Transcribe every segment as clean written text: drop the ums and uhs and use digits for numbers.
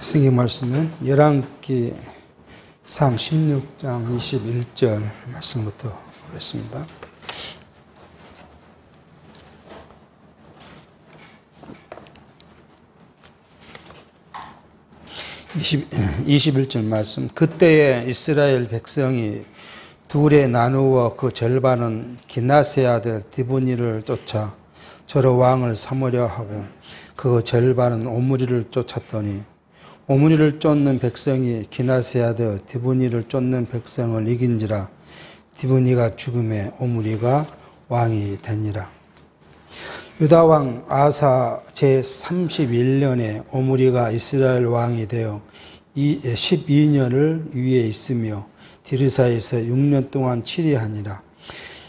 성경 말씀은 열왕기상 16장 21절 말씀부터 보겠습니다. 21절 말씀. 그때에 이스라엘 백성이 둘에 나누어 그 절반은 기나스의 아들 디브니를 쫓아 저로 왕을 삼으려 하고 그 절반은 오므리를 쫓았더니 오므리를 쫓는 백성이 기나스의 아들 디브니를 쫓는 백성을 이긴지라. 디브니가 죽음에 오므리가 왕이 되니라. 유다 왕 아사 제31년에 오므리가 이스라엘 왕이 되어 12년을 위에 있으며 디르사에서 6년 동안 치리하니라.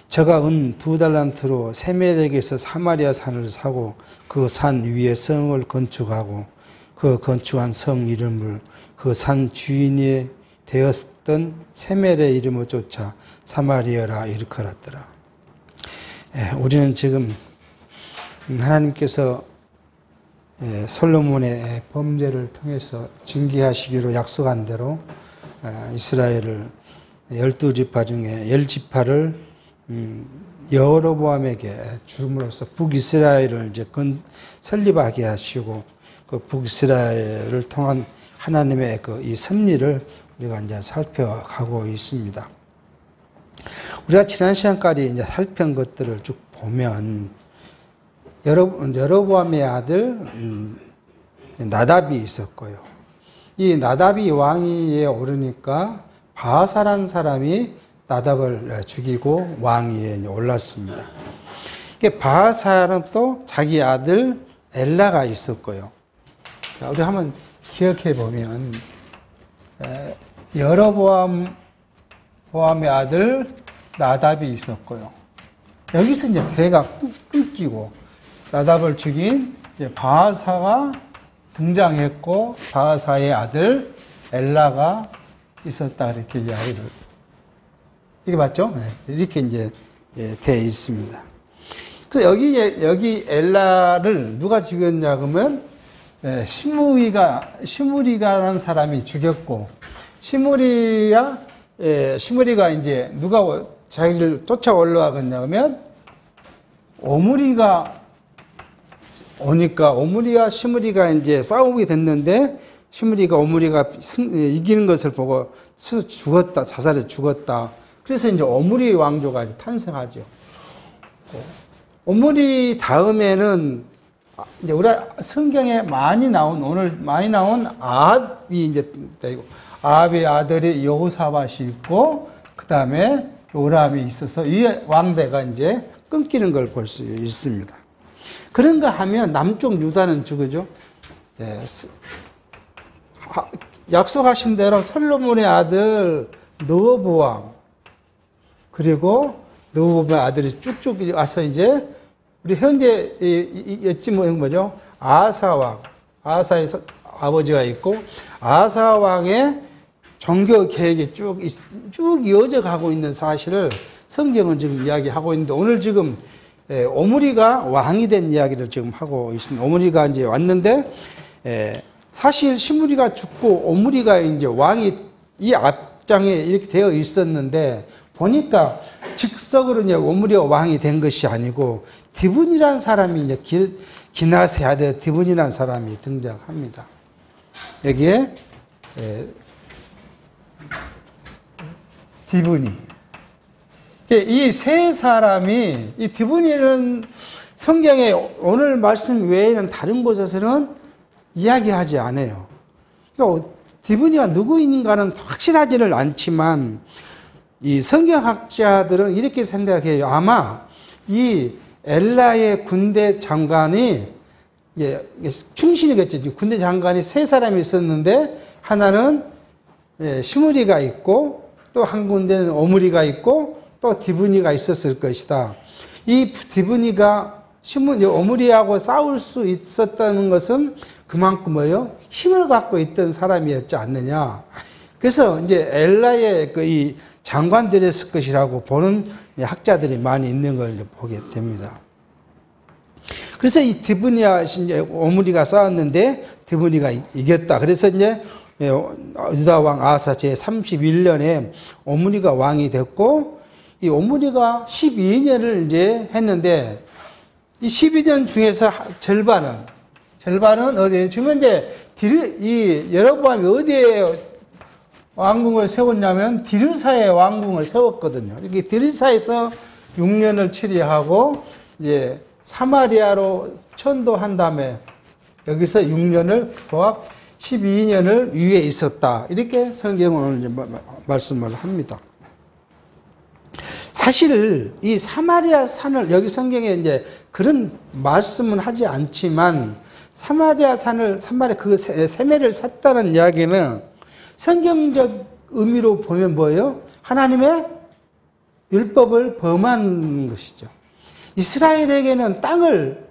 저가 은 2달란트로 세멜렉에서 사마리아 산을 사고 그 산 위에 성을 건축하고 그 건축한 성 이름을 그 산 주인이 되었던 세멜의 이름을 쫓아 사마리아라 일컬었더라. 우리는 지금 하나님께서 솔로몬의 범죄를 통해서 징계하시기로 약속한 대로 이스라엘을 12지파 중에 10지파를 여로보암에게 주름으로써 북이스라엘을 이제 설립하게 하시고 그 북이스라엘을 통한 하나님의 그 이 섭리를 우리가 이제 살펴가고 있습니다. 우리가 지난 시간까지 이제 살펴본 것들을 쭉 보면 여로보암의 아들 나답이 있었고요. 이 나답이 왕위에 오르니까 바사라는 사람이 나답을 죽이고 왕위에 올랐습니다. 바사는 또 자기 아들 엘라가 있었고요. 우리 한번 기억해 보면 여로보암의 아들 나답이 있었고요. 여기서 이제 대가 끊기고 나답을 죽인 바사가 등장했고 바사의 아들 엘라가 있었다 이렇게 이야기를 이게 맞죠? 네. 이렇게 이제 돼 있습니다. 그래서 여기 엘라를 누가 죽였냐 그러면 시므리가라는 사람이 죽였고 시므리가 이제 누가 자기를 쫓아 올라가겠냐 그러면 오므리가 오니까 오므리와 시므리가 이제 싸우게 됐는데 시므리가 오므리가 이기는 것을 보고 죽었다, 자살해 죽었다. 그래서 이제 오므리 왕조가 탄생하죠. 오므리 다음에는 이제 우리 성경에 오늘 많이 나온 아합이 이제 되고 아합의 아들이 여호사밧이 있고 그 다음에 요람이 있어서 이 왕대가 이제 끊기는 걸 볼 수 있습니다. 그런가 하면 남쪽 유다는 죽으죠. 약속하신 대로 솔로몬의 아들 르호보암 그리고 르호보암의 아들이 쭉쭉 와서 이제 우리 현재 뭐죠? 아사왕, 아사의 아버지가 있고 아사왕의 종교 계획이 쭉 이어져 가고 있는 사실을 성경은 지금 이야기하고 있는데 오늘 지금 오므리가 왕이 된 이야기를 지금 하고 있습니다. 오므리가 이제 왔는데 사실 시므리가 죽고 오므리가 이제 왕이 이 앞장에 이렇게 되어 있었는데 보니까 즉석으로 이제 오므리가 왕이 된 것이 아니고 디브니라는 사람이 이제 기나스의 아들 디브니라는 사람이 등장합니다. 여기에 디브니. 이 세 사람이 이 디브니는 성경에 오늘 말씀 외에는 다른 곳에서는 이야기하지 않아요. 그러니까 디브니가 누구인가는 확실하지는 않지만 이 성경학자들은 이렇게 생각해요. 아마 이 엘라의 군대 장관이 충신이겠죠. 군대 장관이 세 사람이 있었는데 하나는 시므리가 있고 또 한 군데는 오므리가 있고 또 디브니가 있었을 것이다. 이 디브니가 오므리하고 싸울 수 있었다는 것은 그만큼 힘을 갖고 있던 사람이었지 않느냐. 그래서 이제 엘라의 이 장관들이었을 것이라고 보는 학자들이 많이 있는 걸 보게 됩니다. 그래서 이 디브니와 오므리가 싸웠는데 드므니가 이겼다. 그래서 이제 유다 왕 아사 제 31년에 오므리가 왕이 됐고, 이 오므리가 12년을 이제 했는데, 이 12년 중에서 절반은 어디에? 지금 이제 이 여로보암이 어디에 왕궁을 세웠냐면 디르사에 왕궁을 세웠거든요. 이게 디르사에서 6년을 치리하고 이제 사마리아로 천도한 다음에 여기서 6년을 도합 12년을 위에 있었다. 이렇게 성경은 이제 말씀을 합니다. 사실 이 사마리아 산을 여기 성경에 이제 그런 말씀은 하지 않지만 사마리아 그 세매를 샀다는 이야기는 성경적 의미로 보면 뭐예요? 하나님의 율법을 범한 것이죠. 이스라엘에게는 땅을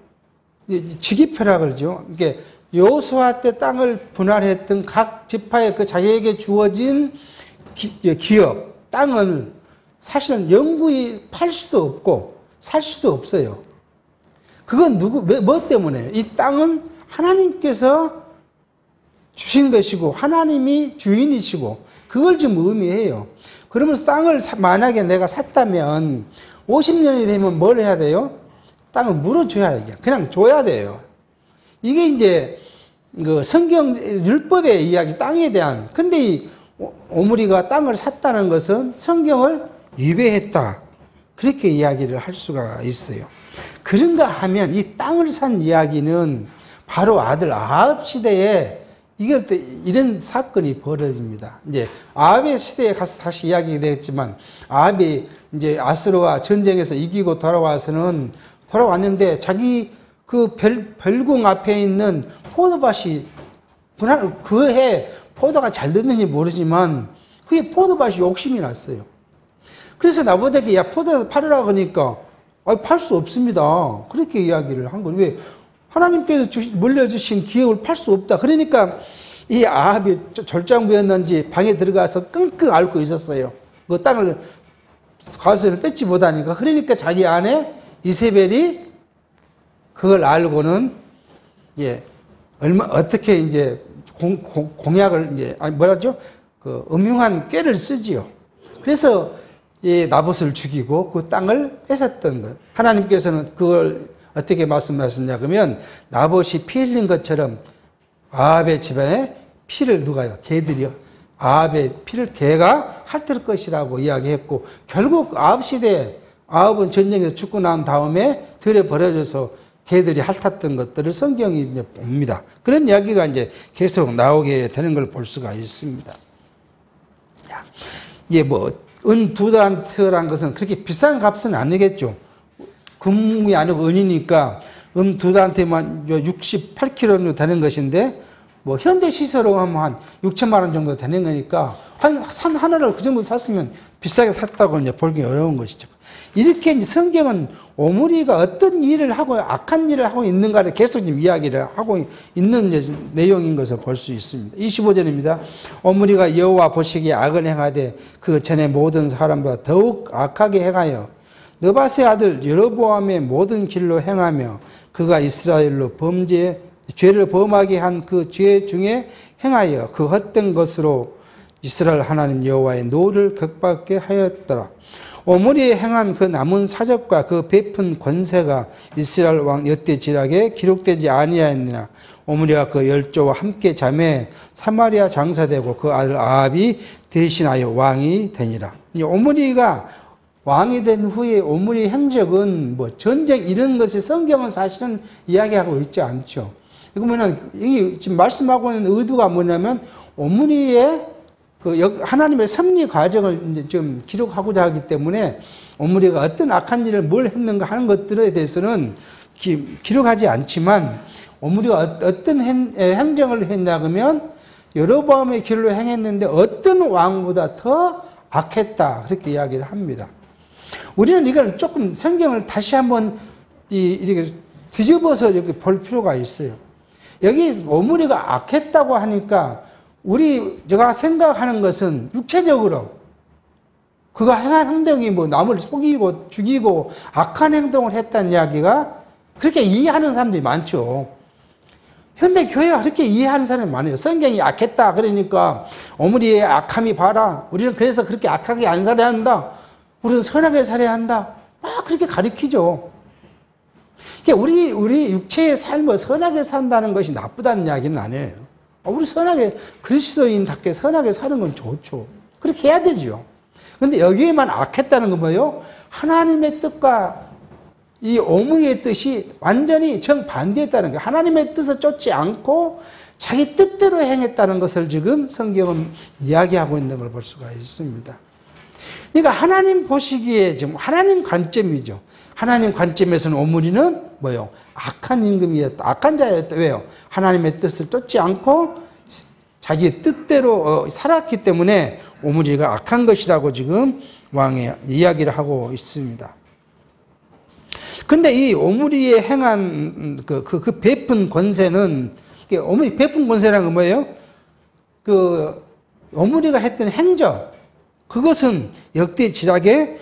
지기표라 그러죠. 이게 여호수아 때 땅을 분할했던 각 지파의 그 자기에게 주어진 기업, 땅을 사실은 영구히 팔 수도 없고 살 수도 없어요. 그건 뭐 때문에? 이 땅은 하나님께서 주신 것이고 하나님이 주인이시고 그걸 좀 의미해요. 그러면서 땅을 만약에 내가 샀다면 50년이 되면 뭘 해야 돼요? 땅을 물어줘야 돼요. 그냥 줘야 돼요. 이게 이제 그 성경 율법의 이야기, 땅에 대한. 근데 이 오므리가 땅을 샀다는 것은 성경을 위배했다. 그렇게 이야기를 할 수가 있어요. 그런가 하면 이 땅을 산 이야기는 바로 아들 아합 시대에 이럴 때 이런 사건이 벌어집니다. 이제 아합의 시대에 가서 다시 이야기가 되겠지만 아합이 이제 아수르와 전쟁에서 이기고 돌아왔는데 자기 그 별궁 앞에 있는 포도밭이 그 해 포도가 잘 됐는지 모르지만 그게 포도밭이 욕심이 났어요. 그래서 나보다게 야 포도 팔으라 그러니까 팔 수 없습니다. 그렇게 이야기를 한 거예요. 왜? 하나님께서 물려주신 기업을 팔 수 없다. 그러니까 이 아합이 절장부였는지 방에 들어가서 끙끙 앓고 있었어요. 그 땅을 가수를 뺏지 못하니까. 그러니까 자기 아내 이세벨이 그걸 알고는 어떻게 이제 공약을 이제 뭐라죠? 그 음흉한 꾀를 쓰지요. 그래서 이 나봇을 죽이고 그 땅을 뺏었던 것. 하나님께서는 그걸 어떻게 말씀하셨냐 그러면 나봇이 피 흘린 것처럼 아합의 집안에 피를 누가요? 개들이요. 아합의 피를 개가 핥을 것이라고 이야기했고 결국 아합 시대에 아합은 전쟁에서 죽고 난 다음에 들에 버려져서 개들이 핥았던 것들을 성경이 이제 봅니다. 그런 이야기가 이제 계속 나오게 되는 걸 볼 수가 있습니다. 이게 뭐 은 2달란트란 것은 그렇게 비싼 값은 아니겠죠. 금이 아니고 은이니까 2달란트만 68kg 되는 것인데 뭐 현대 시세로 하면 한 6천만 원 정도 되는 거니까 산 하나를 그 정도 샀으면 비싸게 샀다고 이제 보기 어려운 것이죠. 이렇게 이제 성경은 오므리가 어떤 일을 하고 악한 일을 하고 있는가를 계속 지금 이야기를 하고 있는 내용인 것을 볼 수 있습니다. 25절입니다. 오므리가 여호와 보시기에 악을 행하되 그 전에 모든 사람보다 더욱 악하게 행하여 느밧의 아들 여로보암의 모든 길로 행하며 그가 이스라엘로 죄를 범하게 한 그 죄 중에 행하여 그 헛된 것으로 이스라엘 하나님 여호와의 노를 극받게 하였더라. 오므리에 행한 그 남은 사적과 그 베푼 권세가 이스라엘 왕 여떼지락에 기록되지 아니하였느냐. 오므리가 그 열조와 함께 잠에 사마리아 장사되고 그 아들 아합이 대신하여 왕이 되니라. 오므리가 왕이 된 후에 오므리의 행적은 뭐 전쟁 이런 것이 성경은 사실은 이야기하고 있지 않죠. 그러면은 이 지금 말씀하고 있는 의도가 뭐냐면 오므리의 그 하나님의 섭리 과정을 이제 좀 기록하고자 하기 때문에 오므리가 어떤 악한 일을 뭘 했는가 하는 것들에 대해서는 기록하지 않지만 오므리가 어떤 행정을 했냐 그러면 여로보암의 길로 행했는데 어떤 왕보다 더 악했다 그렇게 이야기를 합니다. 우리는 이걸 조금 성경을 다시 한번 이렇게 뒤집어서 이렇게 볼 필요가 있어요. 여기 오므리가 악했다고 하니까 제가 생각하는 것은 육체적으로 그가 행한 행동이 뭐 남을 속이고 죽이고 악한 행동을 했다는 이야기가 그렇게 이해하는 사람들이 많죠. 현대 교회가 그렇게 이해하는 사람이 많아요. 성경이 악했다 그러니까 어머니의 악함이 봐라. 우리는 그래서 그렇게 악하게 안 살아야 한다. 우리는 선하게 살아야 한다. 막 그렇게 가르치죠. 우리 육체의 삶을 선하게 산다는 것이 나쁘다는 이야기는 아니에요. 우리 선하게, 그리스도인답게 선하게 사는 건 좋죠. 그렇게 해야 되죠. 근데 여기에만 악했다는 건 뭐예요? 하나님의 뜻과 이 어머니의 뜻이 완전히 정반대했다는 거예요. 하나님의 뜻을 쫓지 않고 자기 뜻대로 행했다는 것을 지금 성경은 이야기하고 있는 걸 볼 수가 있습니다. 그러니까 하나님 보시기에 지금 하나님 관점이죠. 하나님 관점에서는 오므리는 뭐예요? 악한 임금이었다. 악한 자였다. 왜요? 하나님의 뜻을 쫓지 않고 자기의 뜻대로 살았기 때문에 오므리가 악한 것이라고 지금 왕이 이야기를 하고 있습니다. 근데 이 오므리의 행한 그 베푼 권세는, 오므리 베푼 권세라는 건 뭐예요? 그 오므리가 했던 행적, 그것은 역대 지략에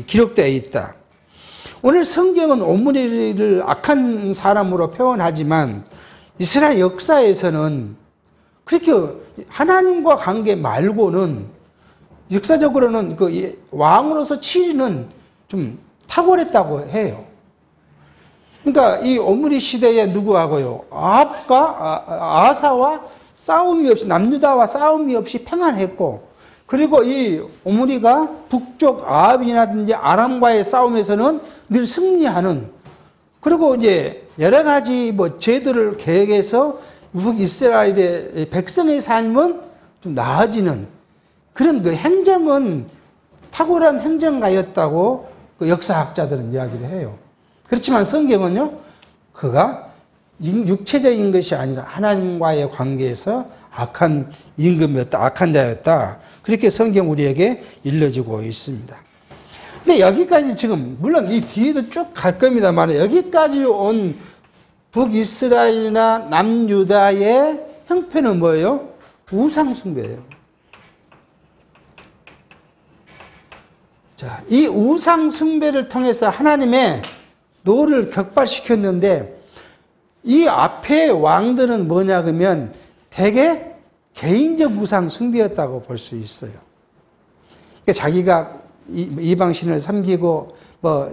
기록되어 있다. 오늘 성경은 오므리를 악한 사람으로 표현하지만 이스라엘 역사에서는 그렇게 하나님과 관계 말고는 역사적으로는 그 왕으로서 치리는 좀 탁월했다고 해요. 그러니까 이 오므리 시대에 누구하고요? 아합과 아사와 싸움이 없이, 남유다와 싸움이 없이 평안했고, 그리고 이 오므리가 북쪽 아합이라든지 아람과의 싸움에서는 늘 승리하는, 그리고 이제 여러 가지 제도를 계획해서 북이스라엘의 백성의 삶은 좀 나아지는 그런 그 행정은 탁월한 행정가였다고 그 역사학자들은 이야기를 해요. 그렇지만 성경은요, 그가 육체적인 것이 아니라 하나님과의 관계에서 악한 임금이었다, 악한 자였다. 그렇게 성경 우리에게 일러주고 있습니다. 근데 여기까지 지금, 물론 이 뒤에도 쭉 갈 겁니다만, 여기까지 온 북이스라엘이나 남유다의 형편은 뭐예요? 우상숭배예요. 자, 이 우상숭배를 통해서 하나님의 노를 격발시켰는데, 이 앞에 왕들은 뭐냐 그러면 대개 개인적 우상숭배였다고 볼 수 있어요. 그러니까 자기가 이방신을 섬기고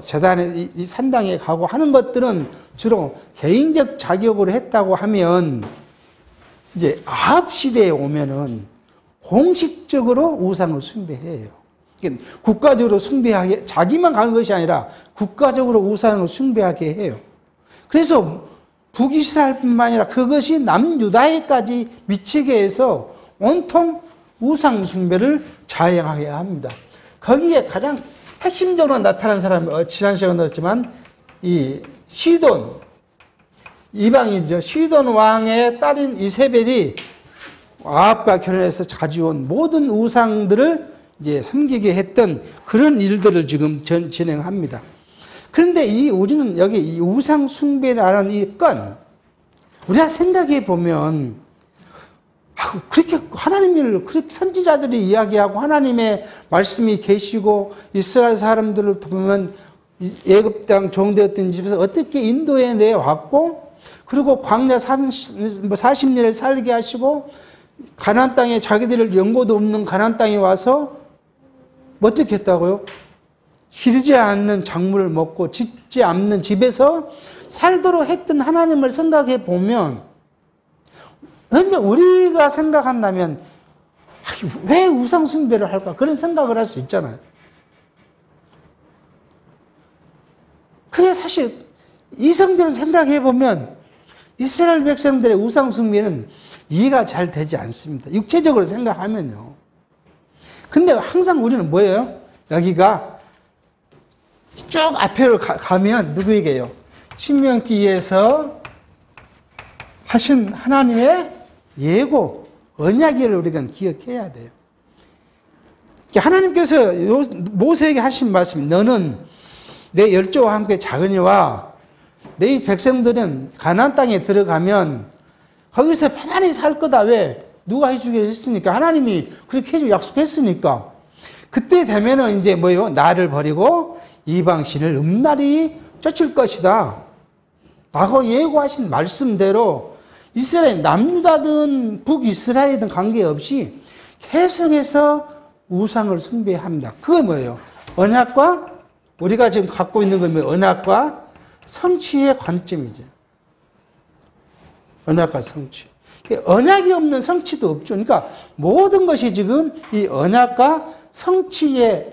제단에 이 산당에 가고 하는 것들은 주로 개인적 자격으로 했다고 하면, 이제 아합 시대에 오면은 공식적으로 우상을 숭배해요. 국가적으로 숭배하게, 자기만 가는 것이 아니라 국가적으로 우상을 숭배하게 해요. 그래서 북이스라엘뿐만 아니라 그것이 남유다에까지 미치게 해서 온통 우상 숭배를 자행하게 합니다. 거기에 가장 핵심적으로 나타난 사람이 지난 시간에 나왔지만 이 시돈, 이방이죠. 시돈 왕의 딸인 이세벨이 아합과 결혼해서 가져온 모든 우상들을 이제 섬기게 했던 그런 일들을 지금 진행합니다. 그런데 우리는 여기 이 우상 숭배라는 이 건, 우리가 생각해 보면, 그렇게 하나님을, 그렇게 선지자들이 이야기하고 하나님의 말씀이 계시고, 이스라엘 사람들을 보면 애굽 땅 종되었던 집에서 어떻게 인도해 내왔고, 그리고 광야 40년을 살게 하시고, 가나안 땅에 자기들을 연고도 없는 가나안 땅에 와서 어떻게 했다고요? 기르지 않는 작물을 먹고 짓지 않는 집에서 살도록 했던 하나님을 생각해 보면, 근데 우리가 생각한다면 왜 우상숭배를 할까? 그런 생각을 할 수 있잖아요. 그게 사실 이성적으로 생각해 보면 이스라엘 백성들의 우상숭배는 이해가 잘 되지 않습니다. 육체적으로 생각하면요. 근데 항상 우리는 뭐예요? 여기가 쭉 앞으로 가면 누구에게요? 신명기에서 하신 하나님의 예고, 언약을 우리가 기억해야 돼요. 하나님께서 모세에게 하신 말씀, 너는 내 열조와 함께 작으니와 내 백성들은 가나안 땅에 들어가면 거기서 편안히 살 거다. 왜? 누가 해주기로 했으니까. 하나님이 그렇게 해주고 약속했으니까. 그때 되면은 이제 뭐예요? 나를 버리고 이방신을 음날이 쫓을 것이다. 과거 예고하신 말씀대로 이스라엘 남유다든 북이스라엘이든 관계없이 계속해서 우상을 숭배합니다. 그건 뭐예요? 언약과 우리가 지금 갖고 있는 건 뭐예요? 언약과 성취의 관점이죠. 언약과 성취. 언약이 없는 성취도 없죠. 그러니까 모든 것이 지금 이 언약과 성취의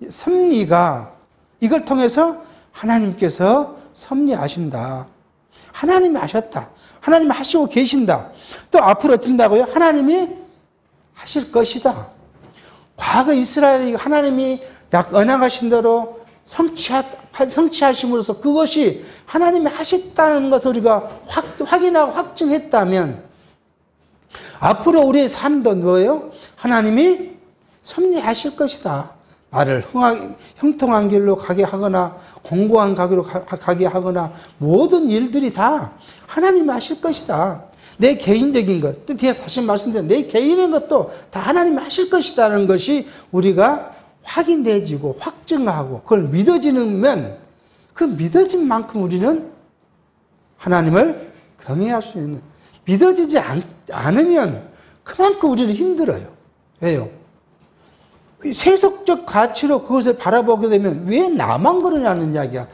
섭리가 이걸 통해서 하나님께서 섭리하신다. 하나님이 하셨다. 하나님이 하시고 계신다. 또 앞으로 어떻게 된다고요? 하나님이 하실 것이다. 과거 이스라엘이 하나님이 언약하신 대로 성취하심으로써 그것이 하나님이 하셨다는 것을 우리가 확인하고 확증했다면 앞으로 우리의 삶도 뭐예요? 하나님이 섭리하실 것이다. 나를 형통한 길로 가게 하거나 공고한 가게로 가게 하거나 모든 일들이 다 하나님이 하실 것이다. 내 개인적인 것, 또 뒤에서 다시 말씀드린 내 개인의 것도 다 하나님이 하실 것이다라는 것이 우리가 확인되어지고 확증하고 그걸 믿어지면 그 믿어진 만큼 우리는 하나님을 경외할 수 있는, 믿어지지 않으면 그만큼 우리는 힘들어요. 왜요? 세속적 가치로 그것을 바라보게 되면 왜 나만 그러냐는 이야기가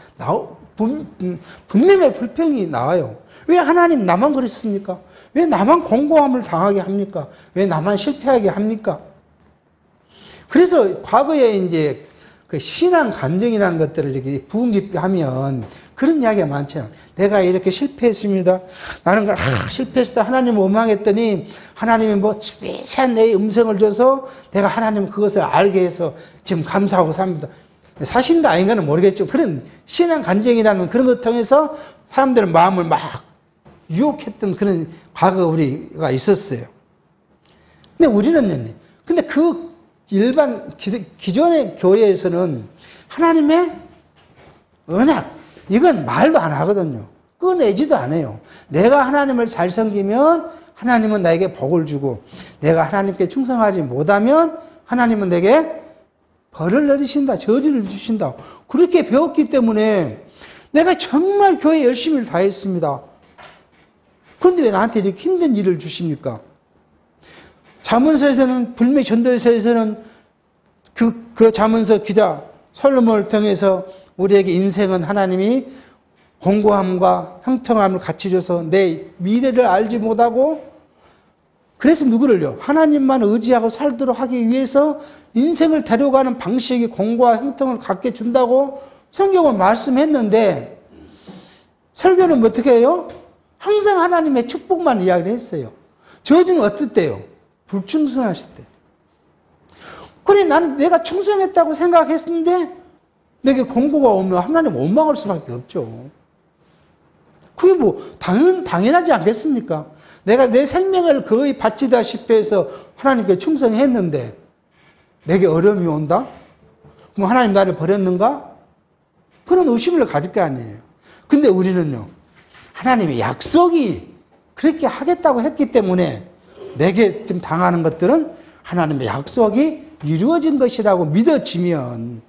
분명히 불평이 나와요. 왜 하나님 나만 그랬습니까? 왜 나만 공고함을 당하게 합니까? 왜 나만 실패하게 합니까? 그래서 과거에 이제 그 신앙 간증이라는 것들을 이렇게 부응집하면 그런 이야기가 많잖아요. 내가 이렇게 실패했습니다. 나는 실패했다. 하나님을 원망했더니 하나님이 뭐 스페셜 내 음성을 줘서 내가 하나님 그것을 알게 해서 지금 감사하고 삽니다. 사실인가 아닌가는 모르겠죠. 그런 신앙 간증이라는 그런 것 통해서 사람들의 마음을 막 유혹했던 그런 과거 우리가 있었어요. 근데 우리는 근데 그 일반 기존의 교회에서는 하나님의 언약 이건 말도 안 하거든요. 꺼내지도 않아요. 내가 하나님을 잘 섬기면 하나님은 나에게 복을 주고 내가 하나님께 충성하지 못하면 하나님은 내게 벌을 내리신다. 저주를 주신다. 그렇게 배웠기 때문에 내가 정말 교회 열심히 다했습니다. 그런데 왜 나한테 이렇게 힘든 일을 주십니까? 잠언서에서는 불매 전도서에서는 그 잠언서 기자 솔로몬을 통해서 우리에게 인생은 하나님이 공고함과 형통함을 같이 줘서 내 미래를 알지 못하고 그래서 누구를요? 하나님만 의지하고 살도록 하기 위해서 인생을 데려가는 방식이 공고와 형통을 갖게 준다고 성경은 말씀했는데 설교는 어떻게 해요? 항상 하나님의 축복만 이야기를 했어요. 저주는 어떨 때요? 불충성하실 때. 그래 나는 내가 충성했다고 생각했는데 내게 공고가 오면 하나님 원망할 수밖에 없죠. 그게 뭐 당연하지 않겠습니까? 내가 내 생명을 거의 바치다시피 해서 하나님께 충성했는데 내게 어려움이 온다? 그럼 하나님 나를 버렸는가? 그런 의심을 가질 거 아니에요. 근데 우리는요. 하나님의 약속이 그렇게 하겠다고 했기 때문에 내게 지금 당하는 것들은 하나님의 약속이 이루어진 것이라고 믿어지면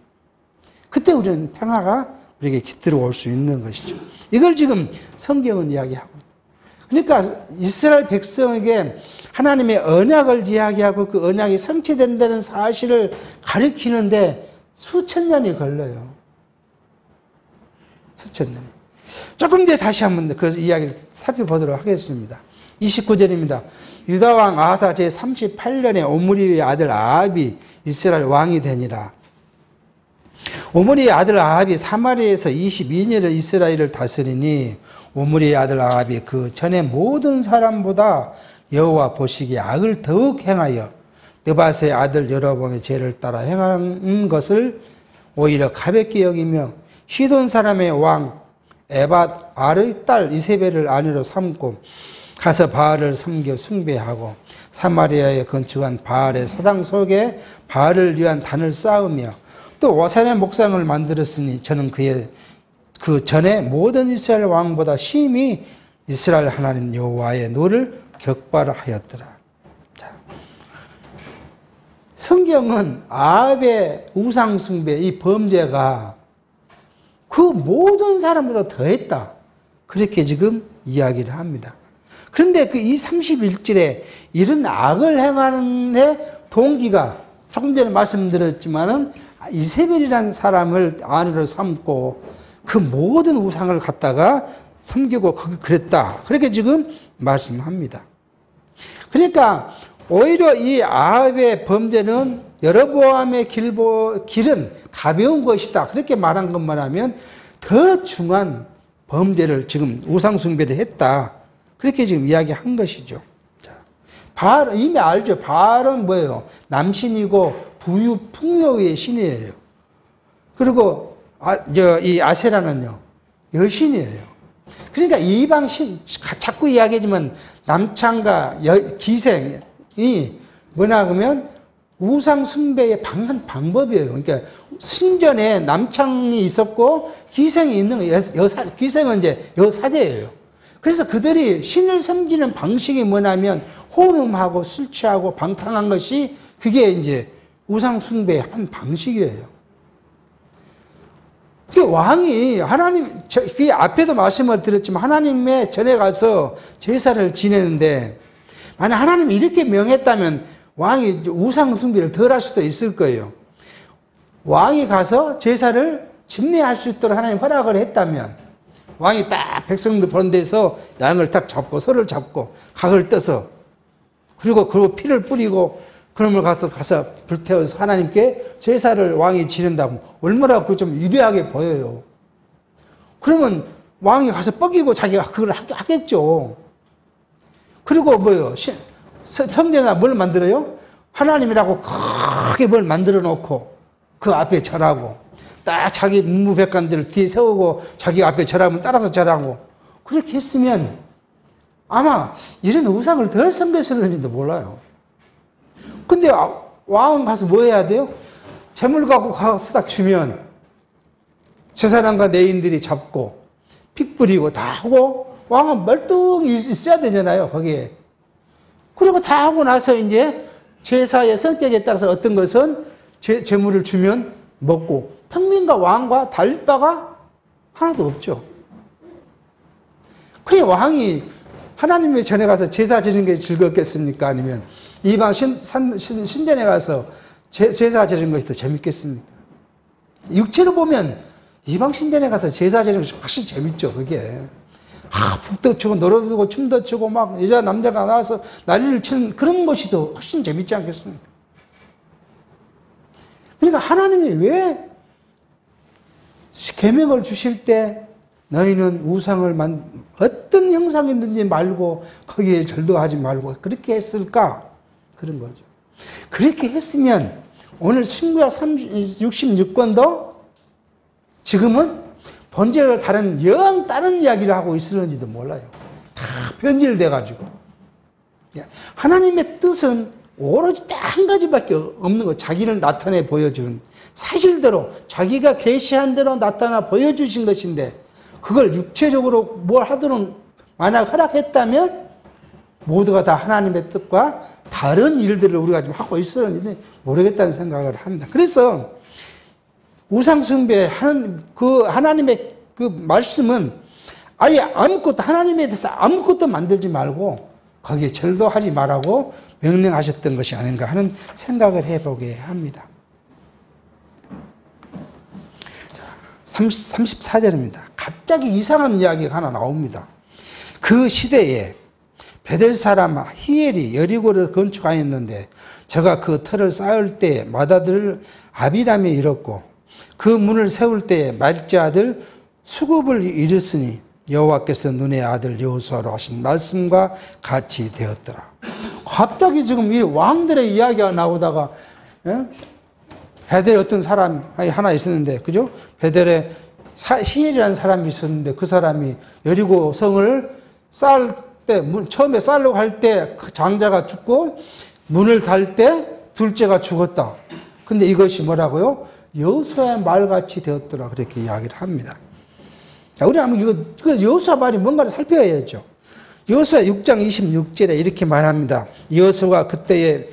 그때 우리는 평화가 우리에게 들어올 수 있는 것이죠. 이걸 지금 성경은 이야기하고 그러니까 이스라엘 백성에게 하나님의 언약을 이야기하고 그 언약이 성취된다는 사실을 가리키는데 수천 년이 걸려요. 수천 년이. 조금 뒤에 다시 한번 그 이야기를 살펴보도록 하겠습니다. 29절입니다. 유다왕 아하사 제38년에 오므리의 아들 아합이 이스라엘 왕이 되니라. 오므리의 아들 아합이 사마리아에서 22년을 이스라엘을 다스리니 오므리의 아들 아합이 그 전에 모든 사람보다 여호와 보시기에 악을 더욱 행하여 느밧의 아들 여로보암의 죄를 따라 행한 것을 오히려 가볍게 여기며 시돈 사람의 왕 에밧 아르의 딸 이세벨을 아내로 삼고 가서 바알을 섬겨 숭배하고 사마리아에 건축한 바알의 사당 속에 바알을 위한 단을 쌓으며 또 오산의 목상을 만들었으니 저는 그 전에 모든 이스라엘 왕보다 심히 이스라엘 하나님 여호와의 노를 격발하였더라. 성경은 아합의 우상 숭배 이 범죄가 그 모든 사람보다 더했다. 그렇게 지금 이야기를 합니다. 그런데 그 이 31절에 이런 악을 행하는 데 동기가 조금 전에 말씀드렸지만은 이세벨이라는 사람을 아내로 삼고 그 모든 우상을 갖다가 섬기고 그랬다. 그렇게 지금 말씀합니다. 그러니까 오히려 이 아합의 범죄는 여로보암의 길은 가벼운 것이다. 그렇게 말한 것만 하면 더 중한 범죄를 지금 우상숭배를 했다. 그렇게 지금 이야기한 것이죠. 자, 바알, 이미 알죠. 바알은 뭐예요? 남신이고 부유 풍요의 신이에요. 그리고 이 아세라는요, 여신이에요. 그러니까 이방 신, 자꾸 이야기하지만 남창과 기생이 뭐냐 그러면 우상 숭배의 한 방법이에요. 그러니까 신전에 남창이 있었고 기생이 있는 기생은 이제 여사제예요. 그래서 그들이 신을 섬기는 방식이 뭐냐면 호름하고 술 취하고 방탕한 것이 그게 이제 우상 숭배의 한 방식이에요. 그 왕이 하나님, 그 앞에도 말씀을 드렸지만 하나님의 전에 가서 제사를 지내는데 만약 하나님이 이렇게 명했다면 왕이 우상 숭배를 덜 할 수도 있을 거예요. 왕이 가서 제사를 집례할 수 있도록 하나님 허락을 했다면 왕이 딱 백성들 보는 데서 양을 딱 잡고 소를 잡고 각을 떠서 그리고 피를 뿌리고 그놈을 가서 불태워서 하나님께 제사를 왕이 지낸다면 얼마나 그 좀 위대하게 보여요. 그러면 왕이 가서 뻐기고 자기가 그걸 하겠죠. 그리고 뭐요? 성전에다 뭘 만들어요? 하나님이라고 크게 뭘 만들어 놓고 그 앞에 절하고 딱 자기 문무백관들을 뒤에 세우고 자기 앞에 절하면 따라서 절하고 그렇게 했으면 아마 이런 우상을 덜 섬겼을는지도 몰라요. 근데 왕은 가서 뭐 해야 돼요? 재물 갖고 가서 딱 주면 제사장과 내인들이 잡고 피 뿌리고 다 하고 왕은 멀뚱히 있어야 되잖아요, 거기에. 그리고 다 하고 나서 이제 제사의 성격에 따라서 어떤 것은 재물을 주면 먹고 평민과 왕과 다를 바가 하나도 없죠. 그게 왕이 하나님의 전에 가서 제사 지는 게 즐겁겠습니까? 아니면 이방 신전에 가서 제사 지는 것이 더 재밌겠습니까? 육체로 보면 이방 신전에 가서 제사 지는 것이 훨씬 재밌죠, 그게. 북도 치고 노래도 춤도 추고 막 여자 남자가 나와서 난리를 치는 그런 것이 더 훨씬 재밌지 않겠습니까? 그러니까 하나님이 왜 계명을 주실 때 너희는 우상을 어떤 형상이든지 말고 거기에 절도하지 말고 그렇게 했을까? 그런 거죠. 그렇게 했으면 오늘 신구약 66권도 지금은 본질을 다른 이야기를 하고 있을는지도 몰라요. 다 변질돼가지고. 하나님의 뜻은 오로지 딱 한 가지밖에 없는 거. 자기를 나타내 보여준 사실대로 자기가 계시한 대로 나타나 보여주신 것인데 그걸 육체적으로 뭘 하도록 만약 허락했다면 모두가 다 하나님의 뜻과 다른 일들을 우리가 지금 하고 있었는데 모르겠다는 생각을 합니다. 그래서 우상숭배 하는 그 하나님의 그 말씀은 아예 아무것도 하나님에 대해서 아무것도 만들지 말고 거기에 절도하지 말라고 명령하셨던 것이 아닌가 하는 생각을 해보게 합니다. 34절입니다. 갑자기 이상한 이야기가 하나 나옵니다. 그 시대에 베델 사람 히엘이 여리고를 건축하였는데 저가 그 터를 쌓을 때 맏아들 아비람이 이뤘고 그 문을 세울 때에 말제 아들 수굽을 이뤘으니 여호와께서 눈의 아들 여호수아로 하신 말씀과 같이 되었더라. 갑자기 지금 이 왕들의 이야기가 나오다가 베델에 어떤 사람이 하나 있었는데, 그죠? 베델에 히엘이라는 사람이 있었는데 그 사람이 여리고 성을 쌓을 때, 처음에 쌓으려고 할 때 그 장자가 죽고 문을 달 때 둘째가 죽었다. 근데 이것이 뭐라고요? 여호수아의 말같이 되었더라. 그렇게 이야기를 합니다. 자, 우리 한번 이거 여호수아 말이 뭔가를 살펴야죠. 여호수아 6장 26절에 이렇게 말합니다. 여호수아가 그때에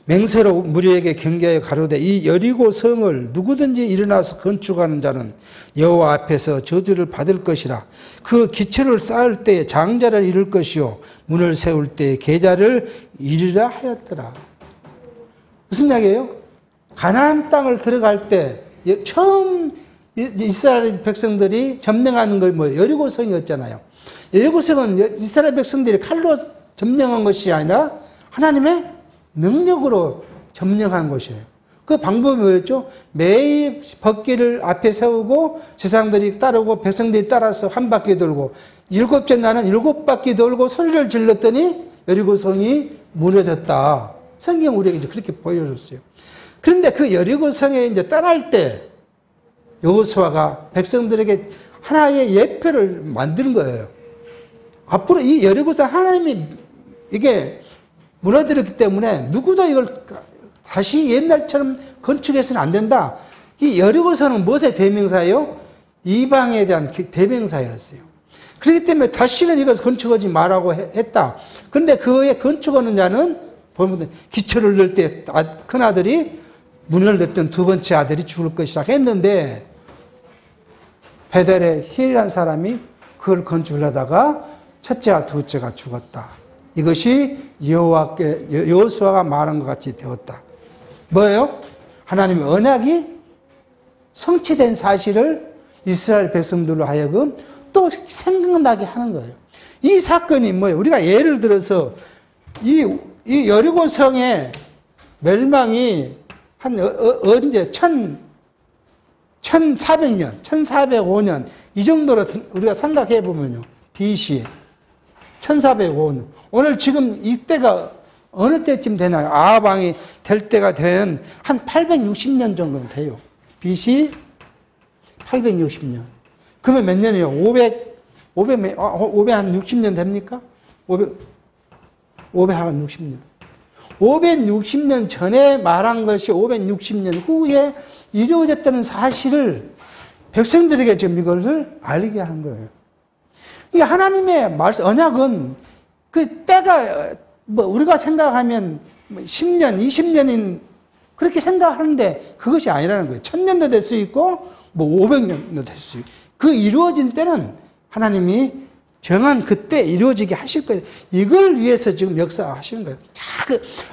맹세로 무리에게 경계하여 가로되 이 여리고 성을 누구든지 일어나서 건축하는 자는 여호와 앞에서 저주를 받을 것이라. 그 기초를 쌓을 때에 장자를 이룰 것이요 문을 세울 때에 계자를 이루라 하였더라. 무슨 이야기예요? 가나안 땅을 들어갈 때 처음 이스라엘 백성들이 점령하는 걸 뭐 여리고성이었잖아요. 여리고성은 이스라엘 백성들이 칼로 점령한 것이 아니라 하나님의 능력으로 점령한 것이에요. 그 방법이 뭐였죠? 매일 벗기를 앞에 세우고 제사장들이 따르고 백성들이 따라서 한 바퀴 돌고 일곱째 날은 일곱 바퀴 돌고 소리를 질렀더니 여리고성이 무너졌다. 성경 우리에게 이제 그렇게 보여줬어요. 그런데 그 여리고성에 이제 떠날 때 여호수아가 백성들에게 하나의 예표를 만드는 거예요. 앞으로 이 여리고성 하나님이 이게 무너뜨렸기 때문에 누구도 이걸 다시 옛날처럼 건축해서는 안 된다. 이 여리고성은 무엇의 대명사예요? 이방에 대한 대명사였어요. 그렇기 때문에 다시는 이것을 건축하지 말라고 했다. 그런데 그의 건축하는 자는 보면 기초를 넣을 때 큰아들이 문을 넣던 두 번째 아들이 죽을 것이라 했는데 베델의 힐이라는 사람이 그걸 건축을 하다가 첫째와 둘째가 죽었다. 이것이 여호수아가 말한 것 같이 되었다. 뭐예요? 하나님의 언약이 성취된 사실을 이스라엘 백성들로 하여금 또 생각나게 하는 거예요. 이 사건이 뭐예요? 우리가 예를 들어서 이 여리고성의 멸망이 한 언제 1400년, 1405년 이 정도로 우리가 생각해 보면요. BC 1405년. 오늘 지금 이때가 어느 때쯤 되나요? 아합 왕이 될 때가 된 한 860년 정도 돼요. BC 860년. 그러면 몇 년이에요? 560년 됩니까? 560년. 560년 전에 말한 것이 560년 후에 이루어졌다는 사실을 백성들에게 지금 이것을 알게 한 거예요. 이 하나님의 말씀, 언약은 그 때가 뭐 우리가 생각하면 10년, 20년인 그렇게 생각하는데 그것이 아니라는 거예요. 1000년도 될 수 있고 뭐 500년도 될 수 있고 그 이루어진 때는 하나님이 정한 그때 이루어지게 하실 거예요. 이걸 위해서 지금 역사하시는 거예요.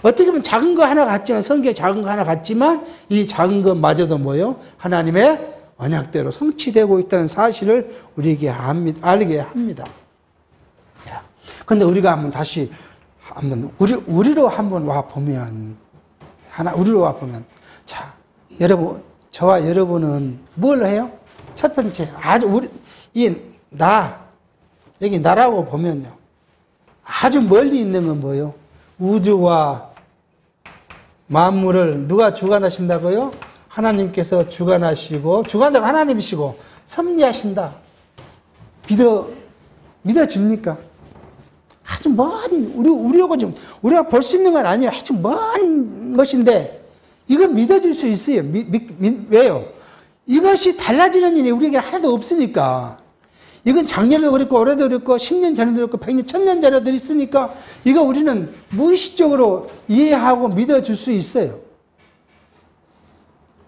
어떻게 보면 작은 거 하나 같지만 성경에 작은 거 하나 같지만 이 작은 것마저도 뭐예요? 하나님의 언약대로 성취되고 있다는 사실을 우리에게 알게 합니다. 그런데 우리가 다시 우리로 한번 와 보면 우리로 와 보면 자 여러분 저와 여러분은 뭘 해요? 첫 번째 아주 여기 나라고 보면요. 아주 멀리 있는 건 뭐예요? 우주와 만물을 누가 주관하신다고요? 하나님께서 주관하시고, 주관자가 하나님이시고, 섭리하신다. 믿어집니까? 아주 우리가 볼 수 있는 건 아니에요. 아주 먼 것인데, 이거 믿어줄 수 있어요. 왜요? 이것이 달라지는 일이 우리에게 하나도 없으니까. 이건 작년에도 그랬고, 올해도 그랬고, 10년 전에도 그랬고, 100년, 1000년 전에도 있으니까, 이거 우리는 무의식적으로 이해하고 믿어줄 수 있어요.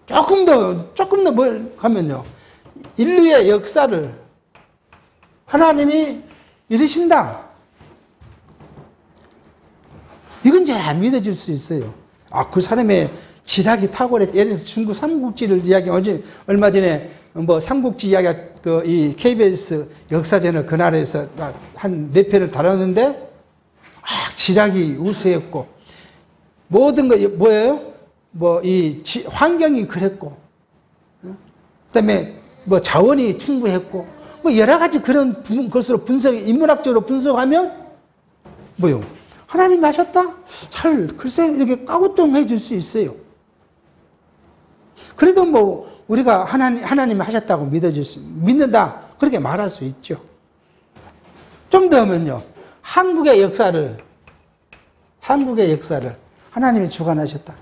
조금 더 뭘 하면요. 인류의 역사를 하나님이 이루신다. 이건 잘 안 믿어줄 수 있어요. 그 사람의 지략이 탁월했다. 예를 들어서 중국 삼국지를 얼마 전에 삼국지 이야기가 이 KBS 역사전을 그날에서 한 4편을 다뤘는데, 지략이 우수했고, 모든 거 뭐예요? 환경이 그랬고, 그 다음에 자원이 충분했고, 여러 가지 그런 것으로 인문학적으로 분석하면, 뭐요? 하나님이 하셨다? 글쎄, 이렇게 까고뚱해 줄 수 있어요. 그래도 우리가 하나님이 하셨다고 믿는다. 그렇게 말할 수 있죠. 좀 더 하면요. 한국의 역사를 하나님이 주관하셨다.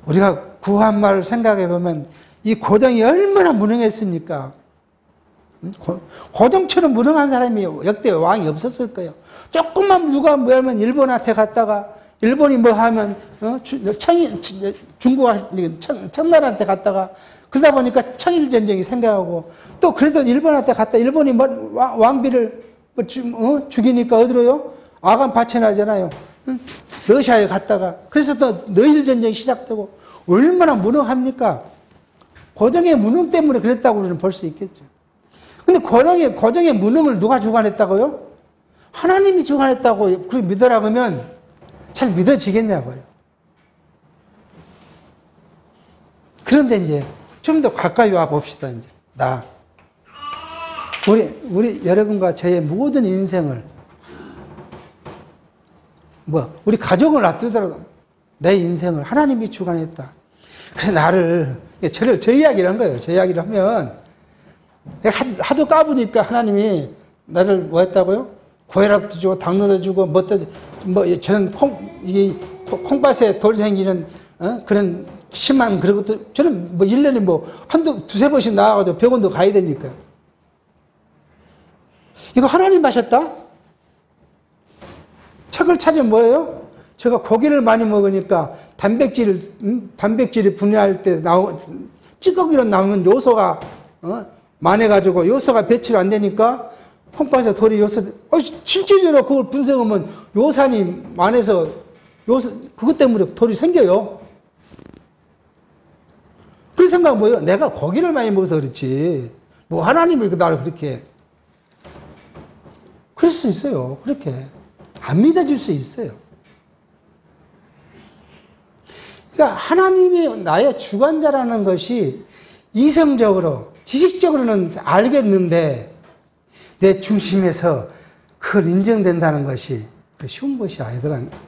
우리가 구한말을 생각해 보면 이 고종이 얼마나 무능했습니까? 고종처럼 무능한 사람이 역대 왕이 없었을 거예요. 조금만 누가 뭐냐면 일본한테 갔다가 일본이 뭐 하면, 중국, 청나라한테 갔다가, 그러다 보니까 청일전쟁이 생겨가고, 또 그래도 일본한테 갔다, 일본이 왕비를 죽이니까 어디로요? 아간 파천하잖아요. 러시아에 갔다가. 그래서 또 너일전쟁이 시작되고, 얼마나 무능합니까? 고종의 무능 때문에 그랬다고 우리는 볼 수 있겠죠. 근데 고종의 무능을 누가 주관했다고요? 하나님이 주관했다고 그렇게 믿으라고 하면 잘 믿어지겠냐고요. 그런데 이제 좀 더 가까이 와 봅시다, 이제. 우리 여러분과 저의 모든 인생을, 우리 가족을 놔두더라도 내 인생을 하나님이 주관했다. 그래서 저 이야기를 한 거예요. 저 이야기를 하면, 하도 까부니까 하나님이 나를 뭐 했다고요? 고혈압도 주고, 당뇨도 주고, 저는 콩밭에 돌 생기는, 그런 심한 그런 것도, 저는 1년에 두세 번씩 나와가지고 병원도 가야 되니까요. 이거 하나님 하셨다? 책을 찾으면 뭐예요? 제가 고기를 많이 먹으니까 단백질이 분해할 때 찌꺼기로 나오는 요소가, 많아가지고 요소가 배출 안 되니까 콩팥에 돌이 실질적으로 그걸 분석하면 요산이 많아서 그것 때문에 돌이 생겨요. 그런 생각은 뭐예요? 내가 고기를 많이 먹어서 그렇지. 하나님이 나를 그렇게. 그럴 수 있어요. 그렇게. 안 믿어줄 수 있어요. 그러니까 하나님이 나의 주관자라는 것이 이성적으로, 지식적으로는 알겠는데 내 중심에서 그걸 인정된다는 것이 쉬운 것이 아니더라는 거예요.